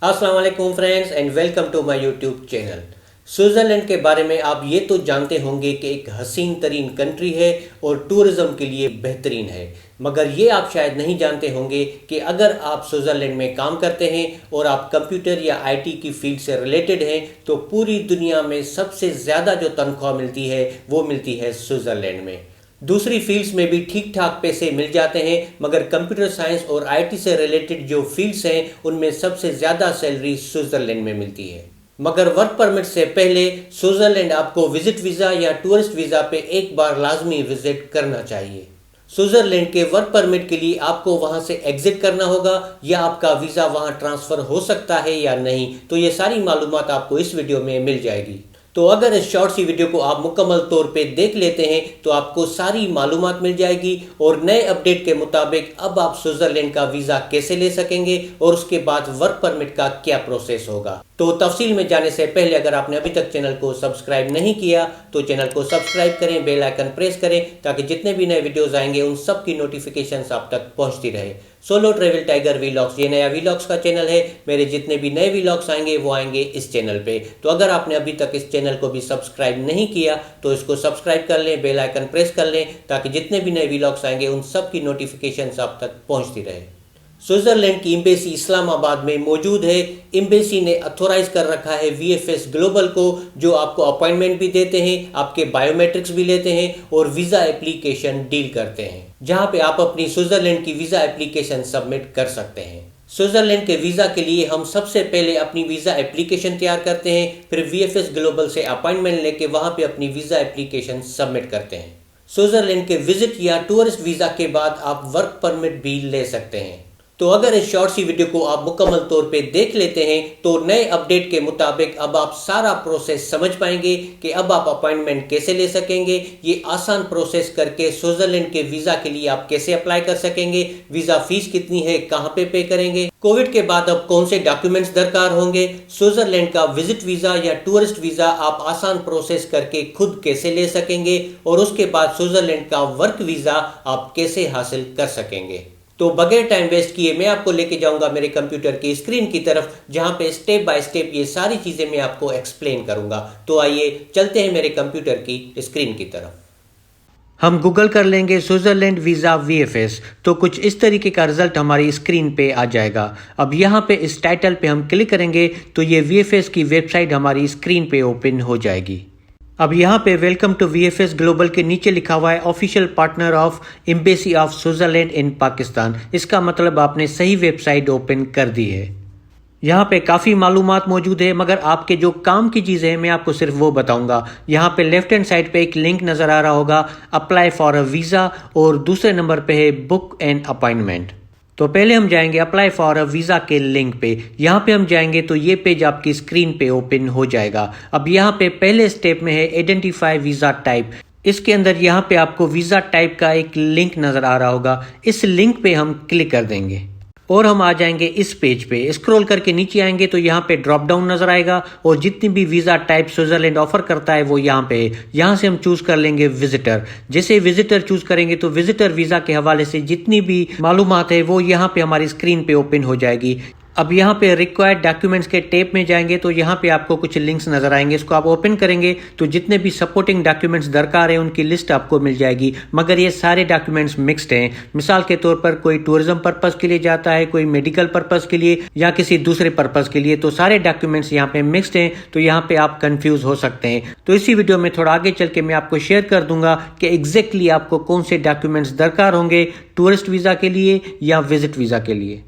अस्सलाम वालेकुम friends and welcome to my YouTube channel. Switzerland के बारे में आप ये तो जानते होंगे कि एक हसीन तरीन कंट्री है और टूरिज़्म के लिए बेहतरीन है, मगर ये आप शायद नहीं जानते होंगे कि अगर आप स्विट्ज़रलैंड में काम करते हैं और आप कंप्यूटर या आईटी की फील्ड से रिलेटेड हैं तो पूरी दुनिया में सबसे ज़्यादा जो तनख्वाह मिलती है वो मिलती है स्विट्ज़रलैंड में। दूसरी फील्ड्स में भी ठीक ठाक पैसे मिल जाते हैं, मगर कंप्यूटर साइंस और आईटी से रिलेटेड जो फील्ड्स हैं उनमें सबसे ज़्यादा सैलरी स्विट्ज़रलैंड में मिलती है। मगर वर्क परमिट से पहले स्विट्ज़रलैंड आपको विजिट वीज़ा या टूरिस्ट वीज़ा पे एक बार लाजमी विजिट करना चाहिए। स्विट्ज़रलैंड के वर्क परमिट के लिए आपको वहां से एग्जिट करना होगा या आपका वीज़ा वहां ट्रांसफ़र हो सकता है या नहीं, तो ये सारी मालूमात आपको इस वीडियो में मिल जाएगी। तो अगर इस शॉर्ट सी वीडियो को आप मुकम्मल तौर पे देख लेते हैं तो आपको सारी मालूमात मिल जाएगी और नए अपडेट के मुताबिक अब आप स्विट्ज़रलैंड का वीज़ा कैसे ले सकेंगे और उसके बाद वर्क परमिट का क्या प्रोसेस होगा। तो तफसील में जाने से पहले अगर आपने अभी तक चैनल को सब्सक्राइब नहीं किया तो चैनल को सब्सक्राइब करें, बेल आइकन प्रेस करें ताकि जितने भी नए वीडियोस आएंगे उन सब की नोटिफिकेशंस आप तक पहुंचती रहे। सोलो ट्रेवल टाइगर वीलॉग्स ये नया वीलॉग्स का चैनल है। मेरे जितने भी नए वीलॉग्स आएंगे वो आएंगे इस चैनल पे। तो अगर आपने अभी तक इस चैनल को भी सब्सक्राइब नहीं किया तो इसको सब्सक्राइब कर लें, बेल आइकन प्रेस कर लें ताकि जितने भी नए वीलॉग्स आएंगे उन सब की नोटिफिकेशंस आप तक पहुंचती रहे। स्विट्ज़रलैंड की एम्बेसी इस्लामाबाद में मौजूद है। एम्बेसी ने अथोराइज कर रखा है वीएफएस ग्लोबल को, जो आपको अपॉइंटमेंट भी देते हैं, आपके बायोमेट्रिक्स भी लेते हैं और वीज़ा एप्लीकेशन डील करते हैं, जहां पे आप अपनी स्विट्ज़रलैंड की वीज़ा एप्लीकेशन सबमिट कर सकते हैं। स्विट्ज़रलैंड के वीज़ा के लिए हम सबसे पहले अपनी वीज़ा एप्लीकेशन तैयार करते हैं, फिर वीएफएस ग्लोबल से अपॉइंटमेंट लेके वहां पे अपनी वीज़ा एप्लीकेशन सबमिट करते हैं। स्विट्ज़रलैंड के विजिट या टूरिस्ट वीज़ा के बाद आप वर्क परमिट भी ले सकते हैं। तो अगर इस शॉर्ट सी वीडियो को आप मुकम्मल तौर पे देख लेते हैं तो नए अपडेट के मुताबिक अब आप सारा प्रोसेस समझ पाएंगे कि अब आप अपॉइंटमेंट कैसे ले सकेंगे, ये आसान प्रोसेस करके स्विट्ज़रलैंड के वीज़ा के लिए आप कैसे अप्लाई कर सकेंगे, वीज़ा फीस कितनी है, कहाँ पे करेंगे, कोविड के बाद अब कौन से डॉक्यूमेंट्स दरकार होंगे, स्विट्ज़रलैंड का विजिट वीज़ा या टूरिस्ट वीज़ा आप आसान प्रोसेस करके खुद कैसे ले सकेंगे और उसके बाद स्विट्ज़रलैंड का वर्क वीज़ा आप कैसे हासिल कर सकेंगे। तो बगैर टाइम वेस्ट किए मैं आपको लेके जाऊंगा मेरे कंप्यूटर की स्क्रीन की तरफ, जहां पे स्टेप बाय स्टेप ये सारी चीजें मैं आपको एक्सप्लेन करूंगा। तो आइए चलते हैं मेरे कंप्यूटर की स्क्रीन की तरफ। हम गूगल कर लेंगे स्विट्ज़रलैंड वीज़ा वीएफएस, तो कुछ इस तरीके का रिजल्ट हमारी स्क्रीन पे आ जाएगा। अब यहाँ पे इस टाइटल पे हम क्लिक करेंगे तो ये वीएफएस की वेबसाइट हमारी स्क्रीन पे ओपन हो जाएगी। अब यहाँ पे वेलकम टू वीएफएस ग्लोबल के नीचे लिखा हुआ है official partner of embassy of Switzerland in Pakistan. इसका मतलब आपने सही वेबसाइट ओपन कर दी है। यहाँ पे काफ़ी मालूमात मौजूद है, मगर आपके जो काम की चीज़ें हैं मैं आपको सिर्फ वो बताऊंगा। यहाँ पे लेफ्ट हैंड साइड पे एक लिंक नज़र आ रहा होगा, अप्लाई फॉर अ वीज़ा, और दूसरे नंबर पे है बुक एन अपॉइंटमेंट। तो पहले हम जाएंगे अप्लाई फॉर अ वीज़ा के लिंक पे। यहाँ पे हम जाएंगे तो ये पेज आपकी स्क्रीन पे ओपन हो जाएगा। अब यहाँ पे पहले स्टेप में है आइडेंटिफाई वीज़ा टाइप। इसके अंदर यहाँ पे आपको वीज़ा टाइप का एक लिंक नज़र आ रहा होगा, इस लिंक पे हम क्लिक कर देंगे और हम आ जाएंगे इस पेज पे। स्क्रॉल करके नीचे आएंगे तो यहाँ पे ड्रॉप डाउन नजर आएगा और जितनी भी वीज़ा टाइप स्विट्ज़रलैंड ऑफर करता है वो यहाँ पे है। यहाँ से हम चूज कर लेंगे विजिटर। जैसे विजिटर चूज करेंगे तो विजिटर वीज़ा के हवाले से जितनी भी मालूमात है वो यहाँ पे हमारी स्क्रीन पे ओपन हो जाएगी। अब यहाँ पे रिक्वायर्ड डॉक्यूमेंट्स के टैब में जाएंगे तो यहाँ पे आपको कुछ लिंक्स नजर आएंगे। इसको आप ओपन करेंगे तो जितने भी सपोर्टिंग डॉक्यूमेंट्स दरकार है उनकी लिस्ट आपको मिल जाएगी, मगर ये सारे डॉक्यूमेंट्स मिक्स्ड हैं। मिसाल के तौर पर कोई टूरिज्म पर्पस के लिए जाता है, कोई मेडिकल पर्पस के लिए या किसी दूसरे पर्पस के लिए, तो सारे डॉक्यूमेंट्स यहाँ पे मिक्स्ड हैं, तो यहाँ पे आप कंफ्यूज हो सकते हैं। तो इसी वीडियो में थोड़ा आगे चल के मैं आपको शेयर कर दूंगा कि एग्जैक्टली आपको कौन से डॉक्यूमेंट्स दरकार होंगे टूरिस्ट वीज़ा के लिए या विजिट वीज़ा के लिए।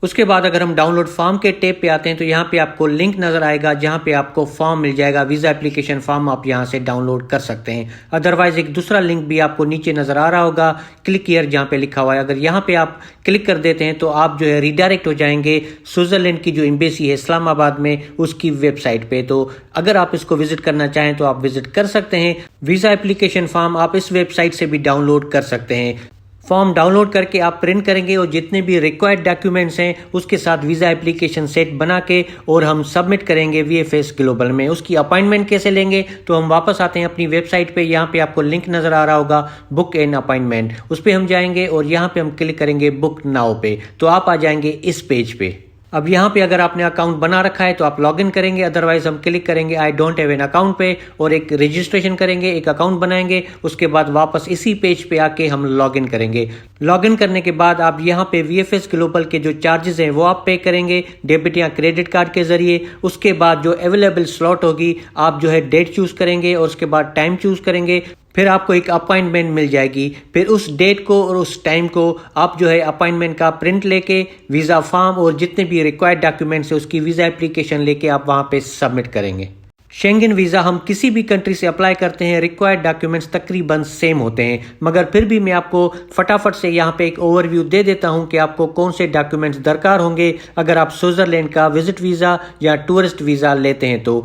उसके बाद अगर हम डाउनलोड फॉर्म के टैब पे आते हैं तो यहाँ पे आपको लिंक नजर आएगा, जहाँ पे आपको फॉर्म मिल जाएगा, वीज़ा एप्लीकेशन फॉर्म आप यहाँ से डाउनलोड कर सकते हैं। अदरवाइज एक दूसरा लिंक भी आपको नीचे नजर आ रहा होगा, क्लिक हियर, जहाँ पे लिखा हुआ है। अगर यहाँ पे आप क्लिक कर देते हैं तो आप जो है रिडायरेक्ट हो जाएंगे स्विट्ज़रलैंड की जो एम्बेसी है इस्लामाबाद में उसकी वेबसाइट पे। तो अगर आप इसको विजिट करना चाहें तो आप विजिट कर सकते हैं। वीज़ा एप्लीकेशन फॉर्म आप इस वेबसाइट से भी डाउनलोड कर सकते हैं। फॉर्म डाउनलोड करके आप प्रिंट करेंगे और जितने भी रिक्वायर्ड डॉक्यूमेंट्स हैं उसके साथ वीज़ा एप्लीकेशन सेट बना के और हम सबमिट करेंगे वीएफएस ग्लोबल में। उसकी अपॉइंटमेंट कैसे लेंगे तो हम वापस आते हैं अपनी वेबसाइट पे। यहाँ पे आपको लिंक नज़र आ रहा होगा बुक एन अपॉइंटमेंट, उस पर हम जाएंगे और यहाँ पे हम क्लिक करेंगे बुक नाउ पे, तो आप आ जाएंगे इस पेज पे। अब यहाँ पे अगर आपने अकाउंट बना रखा है तो आप लॉगिन करेंगे, अदरवाइज हम क्लिक करेंगे I don't have an account पे और एक रजिस्ट्रेशन करेंगे, एक अकाउंट बनाएंगे। उसके बाद वापस इसी पेज पे आके हम लॉगिन करेंगे। लॉगिन करने के बाद आप यहाँ पे VFS ग्लोबल के जो चार्जेस हैं वो आप पे करेंगे डेबिट या क्रेडिट कार्ड के जरिए। उसके बाद जो अवेलेबल स्लॉट होगी आप जो है डेट चूज करेंगे और उसके बाद टाइम चूज करेंगे। फिर आपको एक अपॉइंटमेंट मिल जाएगी। फिर उस डेट को और उस टाइम को आप जो है अपॉइंटमेंट का प्रिंट लेके वीज़ा फॉर्म और जितने भी रिक्वायर्ड डॉक्यूमेंट्स है उसकी वीज़ा एप्लीकेशन लेके आप वहाँ पे सबमिट करेंगे। शेंगन वीज़ा हम किसी भी कंट्री से अप्लाई करते हैं, रिक्वायर्ड डॉक्यूमेंट्स तकरीबन सेम होते हैं, मगर फिर भी मैं आपको फटाफट से यहाँ पे एक ओवरव्यू दे देता हूँ कि आपको कौन से डॉक्यूमेंट्स दरकार होंगे अगर आप स्विट्जरलैंड का विजिट वीज़ा या टूरिस्ट वीज़ा लेते हैं। तो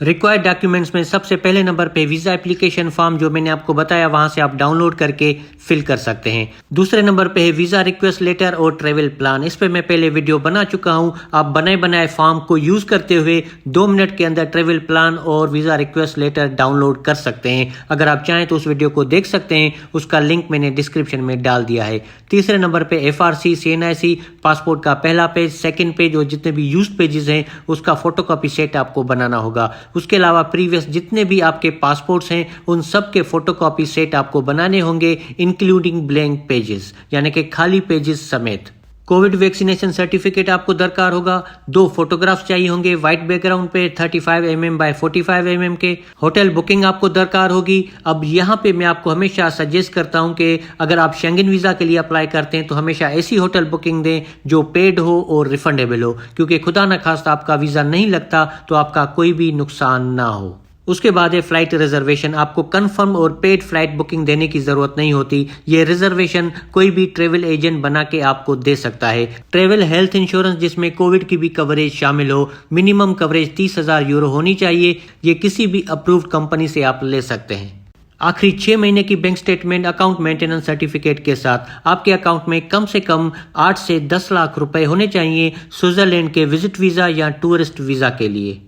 रिक्वायर्ड डॉक्यूमेंट्स में सबसे पहले नंबर पे वीज़ा एप्लीकेशन फॉर्म जो मैंने आपको बताया वहां से आप डाउनलोड करके फिल कर सकते हैं। दूसरे नंबर पे है वीज़ा रिक्वेस्ट लेटर और ट्रेवल प्लान। इस पे मैं पहले वीडियो बना चुका हूं। आप बनाए बनाए फॉर्म को यूज करते हुए 2 मिनट के अंदर ट्रेवल प्लान और वीज़ा रिक्वेस्ट लेटर डाउनलोड कर सकते हैं। अगर आप चाहें तो उस वीडियो को देख सकते हैं, उसका लिंक मैंने डिस्क्रिप्शन में डाल दिया है। तीसरे नंबर पे FRC CNIC पासपोर्ट का पहला पेज, सेकेंड पेज और जितने भी यूज पेजेस हैं उसका फोटोकॉपी सेट आपको बनाना होगा। उसके अलावा प्रीवियस जितने भी आपके पासपोर्ट्स हैं उन सब के फोटोकॉपी सेट आपको बनाने होंगे, इंक्लूडिंग ब्लैंक पेजेस यानी कि खाली पेजेस समेत। कोविड वैक्सीनेशन सर्टिफिकेट आपको दरकार होगा। 2 फोटोग्राफ्स चाहिए होंगे व्हाइट बैकग्राउंड पे 35 mm बाय 45 mm के। होटल बुकिंग आपको दरकार होगी। अब यहाँ पे मैं आपको हमेशा सजेस्ट करता हूँ कि अगर आप शेंगन वीज़ा के लिए अप्लाई करते हैं तो हमेशा ऐसी होटल बुकिंग दें जो पेड हो और रिफंडेबल हो, क्योंकि खुदा न खास्ता आपका वीज़ा नहीं लगता तो आपका कोई भी नुकसान ना हो। उसके बाद है फ्लाइट रिजर्वेशन। आपको कंफर्म और पेड फ्लाइट बुकिंग देने की जरूरत नहीं होती। ये रिजर्वेशन कोई भी ट्रेवल एजेंट बना के आपको दे सकता है। ट्रेवल हेल्थ इंश्योरेंस जिसमें कोविड की भी कवरेज शामिल हो, मिनिमम कवरेज 30,000 यूरो होनी चाहिए। ये किसी भी अप्रूव्ड कंपनी से आप ले सकते हैं। आखिरी 6 महीने की bank statement account maintenance certificate के साथ आपके अकाउंट में कम से कम 8 से 10 लाख रुपए होने चाहिए स्विट्जरलैंड के विजिट वीज़ा या टूरिस्ट वीज़ा के लिए।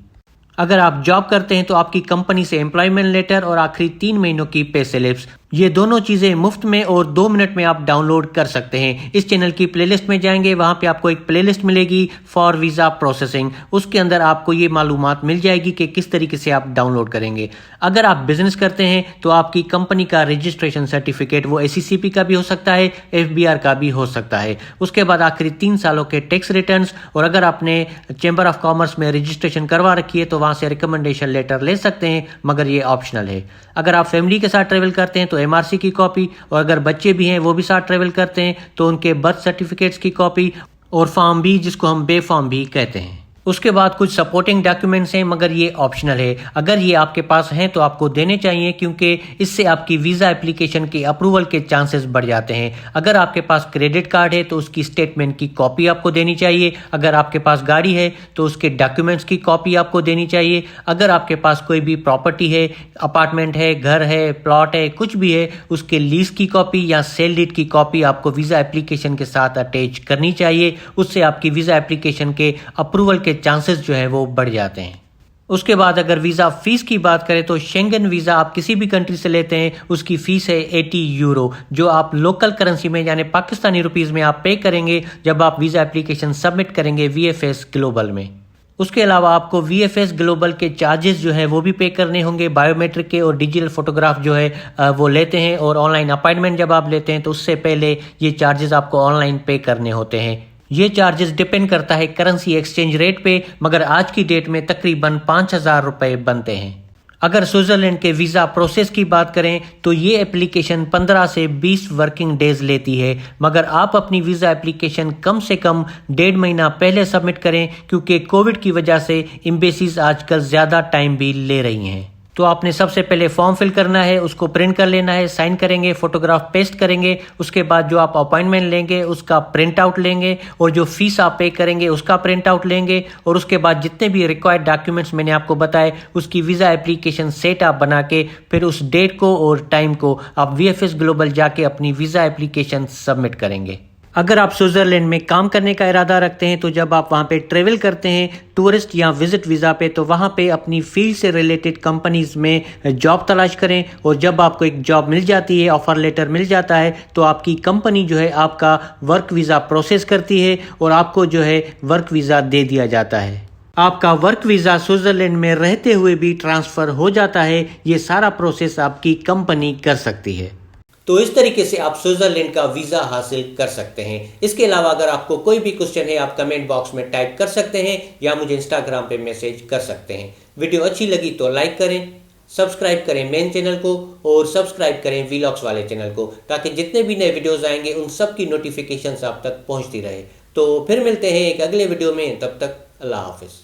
अगर आप जॉब करते हैं तो आपकी कंपनी से एम्प्लॉयमेंट लेटर और आखिरी 3 महीनों की पे स्लिप्स, ये दोनों चीजें मुफ्त में और 2 मिनट में आप डाउनलोड कर सकते हैं। इस चैनल की प्लेलिस्ट में जाएंगे, वहां पे आपको एक प्लेलिस्ट मिलेगी फॉर वीजा प्रोसेसिंग। उसके अंदर आपको ये मालूमात मिल जाएगी कि किस तरीके से आप डाउनलोड करेंगे। अगर आप बिजनेस करते हैं तो आपकी कंपनी का रजिस्ट्रेशन सर्टिफिकेट वो SCCP का भी हो सकता है, FBR का भी हो सकता है। उसके बाद आखिरी 3 सालों के टैक्स रिटर्न्स, और अगर आपने चैम्बर ऑफ कॉमर्स में रजिस्ट्रेशन करवा रखी है तो वहां से रिकमेंडेशन लेटर ले सकते हैं, मगर ये ऑप्शनल है। अगर आप फैमिली के साथ ट्रेवल करते हैं तो MRC की कॉपी, और अगर बच्चे भी हैं वो भी साथ ट्रेवल करते हैं तो उनके बर्थ सर्टिफिकेट्स की कॉपी और फॉर्म बी जिसको हम बे फॉर्म भी कहते हैं। उसके बाद कुछ सपोर्टिंग डॉक्यूमेंट्स हैं मगर ये ऑप्शनल है। अगर ये आपके पास हैं तो आपको देने चाहिए, क्योंकि इससे आपकी वीज़ा एप्लीकेशन के अप्रूवल के चांसेस बढ़ जाते हैं। अगर आपके पास क्रेडिट कार्ड है तो उसकी स्टेटमेंट की कॉपी आपको देनी चाहिए। अगर आपके पास गाड़ी है तो उसके डॉक्यूमेंट्स की कॉपी आपको देनी चाहिए। अगर आपके पास कोई भी प्रॉपर्टी है, अपार्टमेंट है, घर है, प्लॉट है, कुछ भी है, उसके लीज की कॉपी या सेल डीड की कॉपी आपको वीज़ा एप्लीकेशन के साथ अटैच करनी चाहिए। उससे आपकी वीज़ा एप्लीकेशन के अप्रूवल के चांसेस जो है वो बढ़ जाते हैं। उसके बाद अगर वीज़ा फीस की बात करें तो शेंगन वीज़ा आप किसी भी कंट्री से लेते हैं उसकी फीस है 80 यूरो, जो आप लोकल करेंसी में यानी पाकिस्तानी रुपीस में आप पे करेंगे जब आप वीज़ा एप्लीकेशन सबमिट करेंगे VFS ग्लोबल में। उसके अलावा आपको VFS ग्लोबल के चार्जेस जो है वो भी पे करने होंगे। बायोमेट्रिक के और डिजिटल फोटोग्राफ जो है वो लेते हैं, और ऑनलाइन अपॉइंटमेंट जब आप लेते हैं तो उससे पहले ये चार्जेस आपको ऑनलाइन पे करने होते हैं। ये चार्जेस डिपेंड करता है करेंसी एक्सचेंज रेट पे, मगर आज की डेट में तकरीबन 5,000 रुपए बनते हैं। अगर स्विट्जरलैंड के वीज़ा प्रोसेस की बात करें तो ये एप्लीकेशन 15 से 20 वर्किंग डेज लेती है, मगर आप अपनी वीज़ा एप्लीकेशन कम से कम 1.5 महीना पहले सबमिट करें, क्योंकि कोविड की वजह से एम्बेसीज आजकल ज़्यादा टाइम भी ले रही हैं। तो आपने सबसे पहले फॉर्म फिल करना है, उसको प्रिंट कर लेना है, साइन करेंगे, फोटोग्राफ पेस्ट करेंगे। उसके बाद जो आप अपॉइंटमेंट लेंगे उसका प्रिंट आउट लेंगे, और जो फीस आप पे करेंगे उसका प्रिंट आउट लेंगे, और उसके बाद जितने भी रिक्वायर्ड डॉक्यूमेंट्स मैंने आपको बताए उसकी वीज़ा एप्लीकेशन सेट आप बना के फिर उस डेट को और टाइम को आप VFS ग्लोबल जाके अपनी वीज़ा एप्लीकेशन सबमिट करेंगे। अगर आप स्विट्ज़रलैंड में काम करने का इरादा रखते हैं तो जब आप वहाँ पे ट्रेवल करते हैं टूरिस्ट या विजिट वीज़ा पे तो वहाँ पे अपनी फील्ड से रिलेटेड कंपनीज़ में जॉब तलाश करें और जब आपको एक जॉब मिल जाती है, ऑफ़र लेटर मिल जाता है, तो आपकी कंपनी जो है आपका वर्क वीज़ा प्रोसेस करती है और आपको जो है वर्क वीज़ा दे दिया जाता है। आपका वर्क वीज़ा स्विट्ज़रलैंड में रहते हुए भी ट्रांसफ़र हो जाता है। ये सारा प्रोसेस आपकी कंपनी कर सकती है। तो इस तरीके से आप स्विट्ज़रलैंड का वीज़ा हासिल कर सकते हैं। इसके अलावा अगर आपको कोई भी क्वेश्चन है आप कमेंट बॉक्स में टाइप कर सकते हैं या मुझे इंस्टाग्राम पे मैसेज कर सकते हैं। वीडियो अच्छी लगी तो लाइक करें, सब्सक्राइब करें मेन चैनल को और सब्सक्राइब करें वीलॉग्स वाले चैनल को, ताकि जितने भी नए वीडियोज़ आएंगे उन सब की नोटिफिकेशन आप तक पहुँचती रहे। तो फिर मिलते हैं एक अगले वीडियो में, तब तक अल्लाह हाफिज़।